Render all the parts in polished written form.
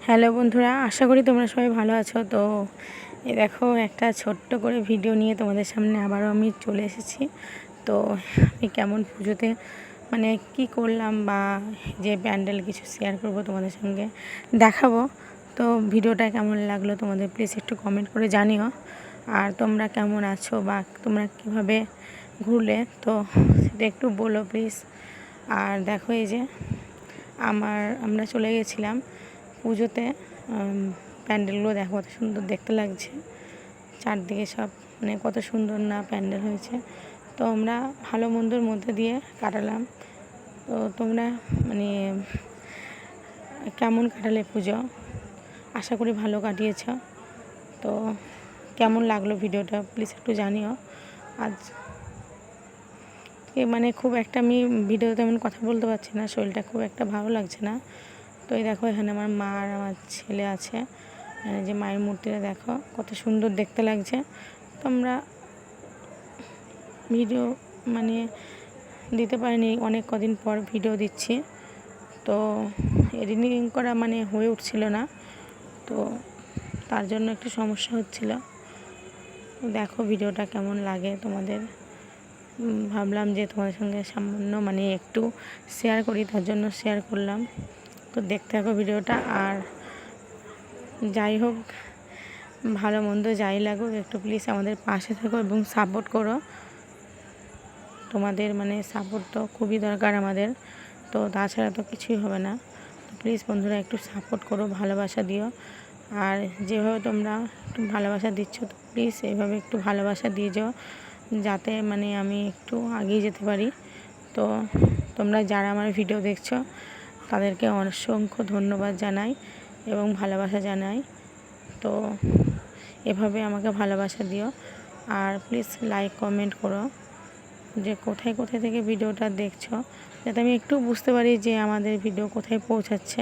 Hello বন্ধুরা, আশা করি তোমরা সবাই ভালো আছো। তো এই দেখো একটা ছোট্ট করে ভিডিও নিয়ে তোমাদের সামনে আবারও আমি চলে এসেছি। তো আমি কেমন পুজোতে মানে কি করলাম বা যে প্যান্ডেল কিছু শেয়ার করব তোমাদের সঙ্গে দেখাবো। তো ভিডিওটা কেমন লাগলো তোমাদের প্লিজ একটু কমেন্ট করে জানিও। আর তোমরা কেমন আছো বা তোমরা কীভাবে ঘুরলে তো সেটা একটু বলো প্লিজ। আর দেখো এই যে আমরা চলে গেছিলাম পুজোতে। প্যান্ডেলগুলো দেখো কত সুন্দর দেখতে লাগছে, চারদিকে সব মানে কত সুন্দর না প্যান্ডেল হয়েছে। তো আমরা ভালো মন্দর মধ্যে দিয়ে কাটালাম। তো তোমরা মানে কেমন কাটালে পুজো? আশা করি ভালো কাটিয়েছ। তো কেমন লাগলো ভিডিওটা প্লিজ একটু জানিও। আজ মানে খুব একটা আমি ভিডিওতে তেমন কথা বলতে পারছি না, শরীরটা খুব একটা ভালো লাগছে না। তো এই দেখো এখানে আমার মা আর আমার ছেলে আছে। যে মায়ের মূর্তিটা দেখো কত সুন্দর দেখতে লাগছে। তো আমরা ভিডিও মানে দিতে পারিনি, অনেক কদিন পর ভিডিও দিচ্ছি। তো এডিটিং করা মানে হয়ে উঠছিল না, তো তার জন্য একটু সমস্যা হচ্ছিল। দেখো ভিডিওটা কেমন লাগে তোমাদের। ভাবলাম যে তোমাদের সঙ্গে সামান্য মানে একটু শেয়ার করি, তার জন্য শেয়ার করলাম। তো দেখতে থাকো ভিডিওটা। আর যাই হোক, ভালো মন্দ যাই লাগুক, একটু প্লিজ আমাদের পাশে থাকো এবং সাপোর্ট করো। তোমাদের মানে সাপোর্ট তো খুবই দরকার আমাদের, তো তাছাড়া তো কিছুই হবে না। তো প্লিজ বন্ধুরা একটু সাপোর্ট করো, ভালোবাসা দিও। আর যেভাবে তোমরা একটু ভালোবাসা দিচ্ছ, তো প্লিজ এইভাবে একটু ভালোবাসা দিয়ে যাও, যাতে মানে আমি একটু এগিয়ে যেতে পারি। তো তোমরা যারা আমার ভিডিও দেখছো তাদেরকে অসংখ্য ধন্যবাদ জানাই এবং ভালোবাসা জানাই। তো এভাবে আমাকে ভালোবাসা দিও। আর প্লিজ লাইক কমেন্ট করো যে কোথায় কোথায় থেকে ভিডিওটা দেখছো, যাতে আমি একটু বুঝতে পারি যে আমাদের ভিডিও কোথায় পৌঁছাচ্ছে।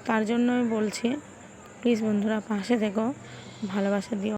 তার জন্য আমি বলছি প্লিজ বন্ধুরা পাশে থেকো, ভালোবাসা দিও।